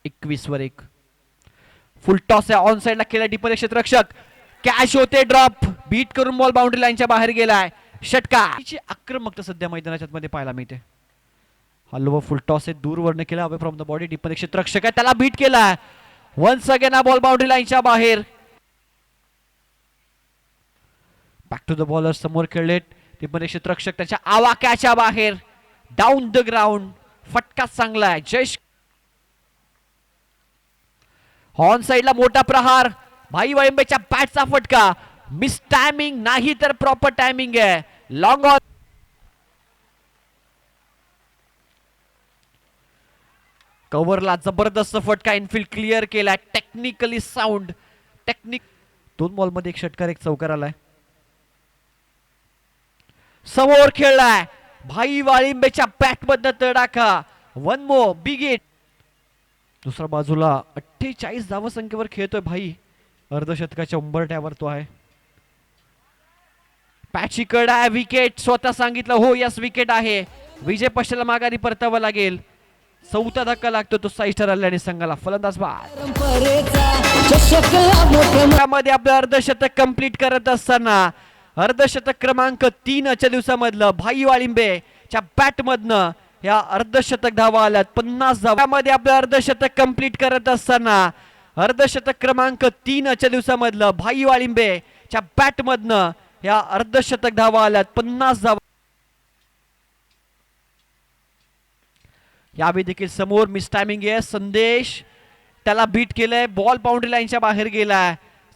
21 वर 1. फुल टॉस आहे, ऑन साइडला केला डीपर क्षेत्ररक्षक, कॅच होते, ड्रॉप बीट करून बॉल बाउंड्री लाईनच्या बाहेर गेलाय. षटकार. आक्रमकता सध्या मैदानाच्या मध्ये पाहायला मिळते. हलवा फुल टॉस आहे, दूर वरने केला, away from the body. Deeper क्षेत्ररक्षक आहे, त्याला बीट केला. वन्स अगेन हा बॉल बाउंड्री लाईनच्या बाहेर. बॅक टू द बॉलर, समोर खेळले. डीपर क्षेत्ररक्षक त्याच्या आवाक्याच्या बाहेर. Down the ground. फटका चांगला आहे. जयेश ऑन साइडला मोठा प्रहार. भाई वाळिंबेच्या बॅटचा फटका. मिस टायमिंग नाही तर प्रॉपर टायमिंग आहे. Long on. कव्हरला जबरदस्त फटका. इनफिल्ड क्लिअर केलाय. Technically sound. टेक्निक. 2 बॉल मध्ये 1 षटकार 1 चौकार आलाय. समोर खेळलाय. भाई वाळिंबेच्या बॅट मधनं तडाखा. 1 मोर बिग हिट. दुसऱ्या बाजूला 48 धावसंख्येवर खेळतोय भाई. अर्धशतकाच्या उंबरठ्यावर तो आहे. पॅची कड आहे. विकेट. स्वतः सांगितलं हो यस विकेट आहे. विजय पक्षाला माघारी परतावा लागेल. 4था धक्का लागतो तो साईस्टर आल्याने संघाला. फलंदाज बाद. मध्ये आपलं अर्धशतक कंप्लीट करत असताना अर्धशतक क्रमांक 3 च्या दिवसामधलं भाई वाळिंबेच्या बॅट मधनं या अर्धशतक धावा आल्यात. 50 धावांमध्ये आपलं अर्धशतक कंप्लीट करत असताना अर्धशतक क्रमांक 3 च्या दिवसामधलं भाई वाळिंबेच्या बॅट मधनं या अर्धशतक धावा आल्यात. 50 धावा. यावेळी देखील समोर मिस टायमिंग आहे. संदेश त्याला बीट केलंय. बॉल बाउंड्री लाईनच्या बाहेर गेलाय.